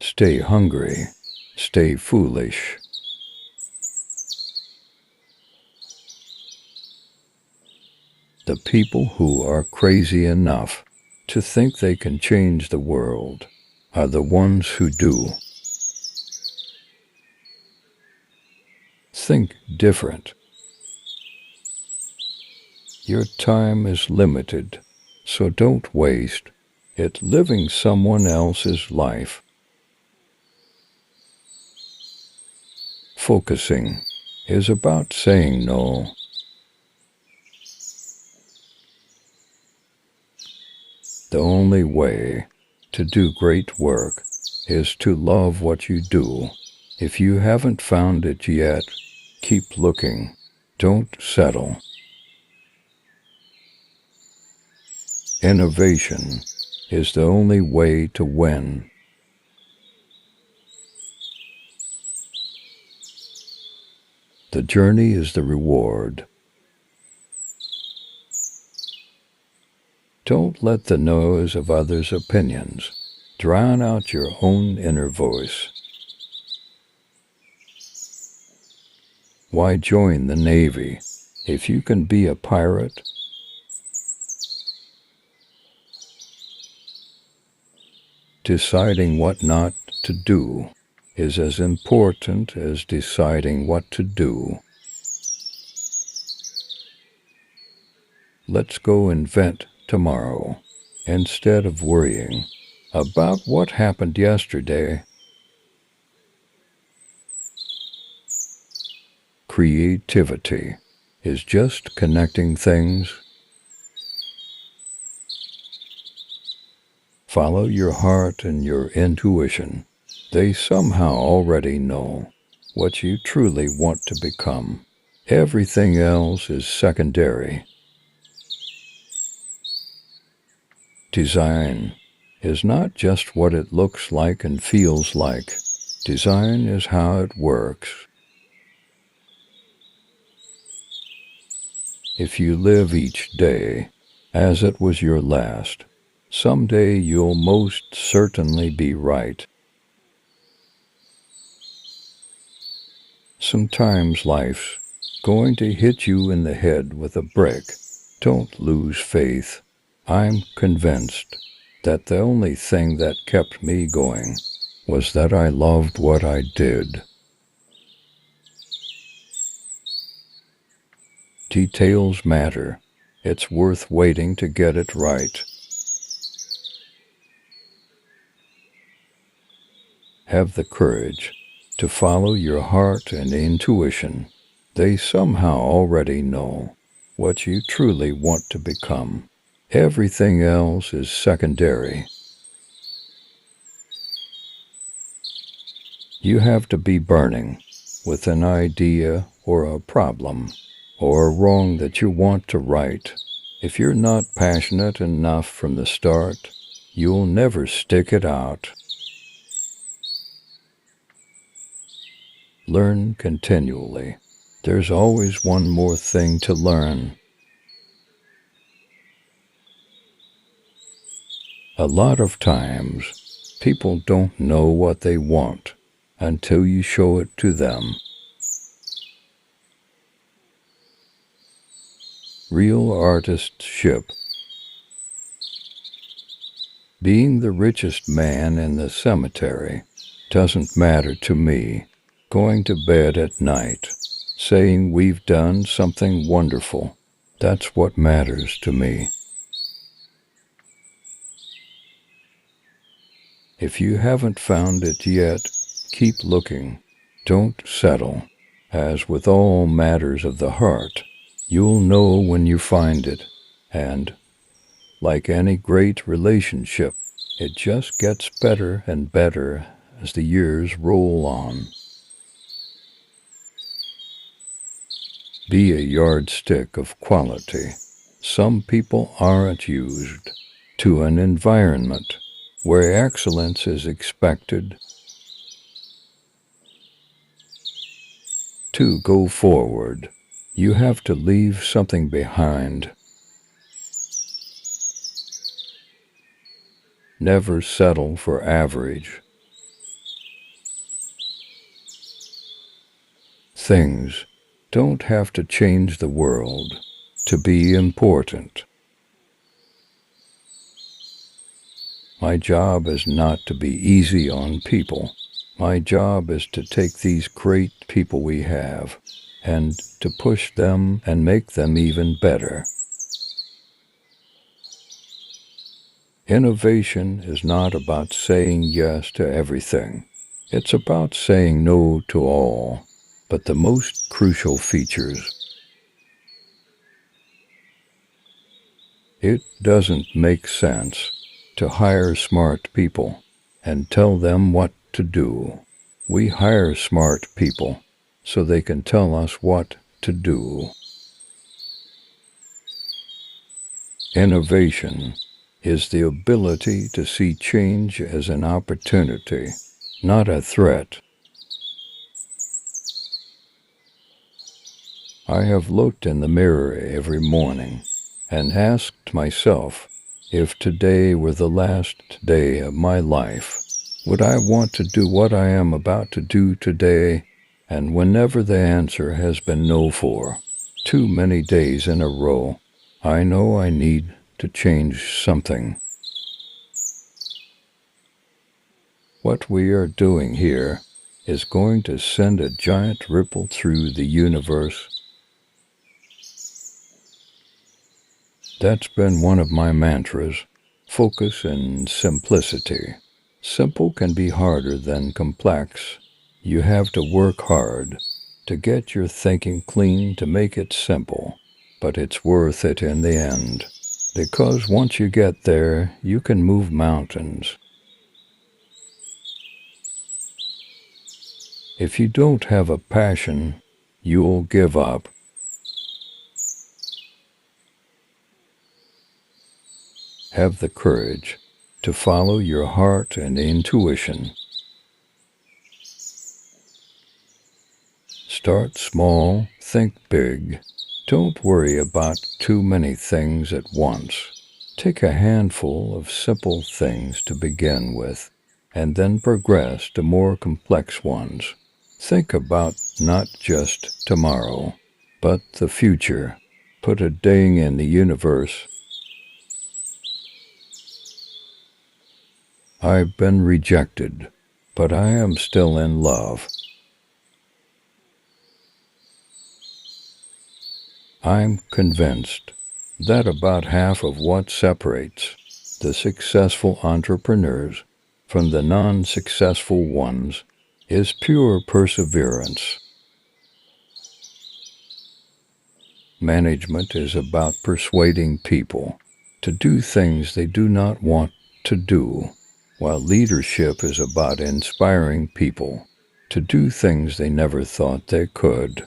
Stay hungry. Stay foolish. The people who are crazy enough to think they can change the world are the ones who do. Think different. Your time is limited, so don't waste it living someone else's life. Focusing is about saying no. The only way to do great work is to love what you do. If you haven't found it yet, keep looking. Don't settle. Innovation is the only way to win. The journey is the reward. Don't let the noise of others' opinions drown out your own inner voice. Why join the Navy if you can be a pirate? Deciding what not to do is as important as deciding what to do. Let's go invent tomorrow instead of worrying about what happened yesterday. Creativity is just connecting things. Follow your heart and your intuition. They somehow already know what you truly want to become. Everything else is secondary. Design is not just what it looks like and feels like. Design is how it works. If you live each day as it was your last, someday you'll most certainly be right. Sometimes life's going to hit you in the head with a brick. Don't lose faith. I'm convinced that the only thing that kept me going was that I loved what I did. Details matter. It's worth waiting to get it right. Have the courage to follow your heart and intuition. They somehow already know what you truly want to become. Everything else is secondary. You have to be burning with an idea or a problem or a wrong that you want to right. If you're not passionate enough from the start, you'll never stick it out. Learn continually. There's always one more thing to learn. A lot of times, people don't know what they want until you show it to them. Real artistship. Being the richest man in the cemetery doesn't matter to me. Going to bed at night, saying we've done something wonderful, that's what matters to me. If you haven't found it yet, keep looking. Don't settle. As with all matters of the heart, you'll know when you find it. And, like any great relationship, it just gets better and better as the years roll on. Be a yardstick of quality. Some people aren't used to an environment where excellence is expected. To go forward, you have to leave something behind. Never settle for average. things don't have to change the world to be important. My job is not to be easy on people. My job is to take these great people we have and to push them and make them even better. Innovation is not about saying yes to everything. It's about saying no to all, but the most crucial features. It doesn't make sense to hire smart people and tell them what to do. We hire smart people so they can tell us what to do. Innovation is the ability to see change as an opportunity, not a threat. I have looked in the mirror every morning and asked myself, if today were the last day of my life, would I want to do what I am about to do today? And whenever the answer has been no for too many days in a row, I know I need to change something. What we are doing here is going to send a giant ripple through the universe. That's been one of my mantras, focus and simplicity. Simple can be harder than complex. You have to work hard to get your thinking clean to make it simple, but it's worth it in the end, because once you get there, you can move mountains. If you don't have a passion, you'll give up. Have the courage to follow your heart and intuition. Start small, think big. Don't worry about too many things at once. Take a handful of simple things to begin with, and then progress to more complex ones. Think about not just tomorrow, but the future. Put a ding in the universe. I've been rejected, but I am still in love. I'm convinced that about half of what separates the successful entrepreneurs from the non-successful ones is pure perseverance. Management is about persuading people to do things they do not want to do, while leadership is about inspiring people to do things they never thought they could.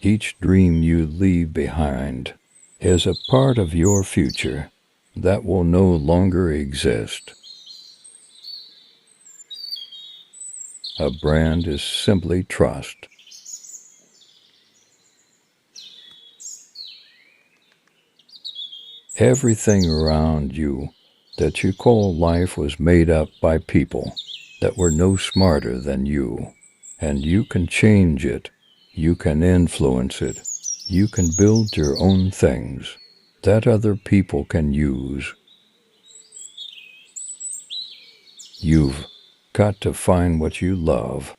Each dream you leave behind is a part of your future that will no longer exist. A brand is simply trust. Everything around you that you call life was made up by people that were no smarter than you, and you can change it. You can influence it. You can build your own things that other people can use. You've got to find what you love.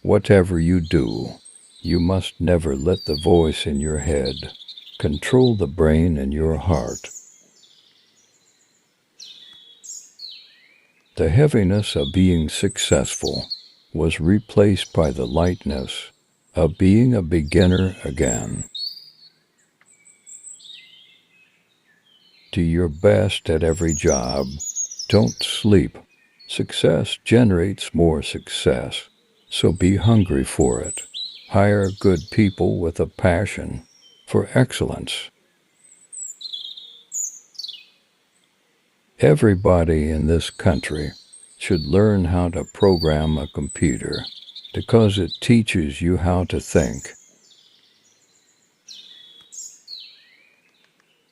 Whatever you do, you must never let the voice in your head control the brain in your heart. The heaviness of being successful was replaced by the lightness of being a beginner again. Do your best at every job. Don't sleep. Success generates more success, so be hungry for it. Hire good people with a passion for excellence. Everybody in this country should learn how to program a computer because it teaches you how to think.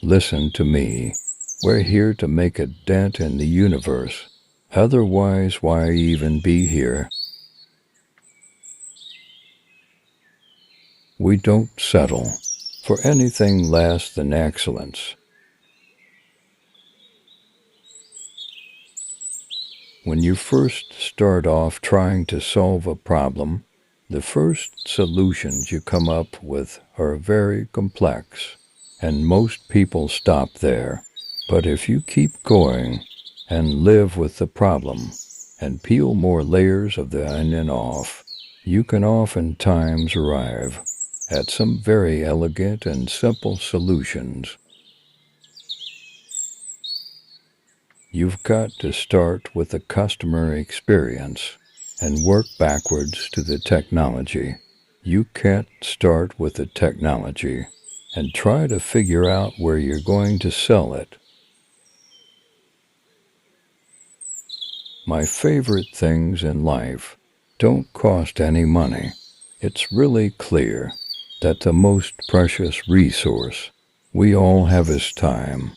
Listen to me. We're here to make a dent in the universe. Otherwise, why even be here? We don't settle for anything less than excellence. When you first start off trying to solve a problem, the first solutions you come up with are very complex, and most people stop there. But if you keep going and live with the problem and peel more layers of the onion off, you can oftentimes arrive at some very elegant and simple solutions. You've got to start with the customer experience and work backwards to the technology. You can't start with the technology and try to figure out where you're going to sell it. My favorite things in life don't cost any money. It's really clear that the most precious resource we all have is time.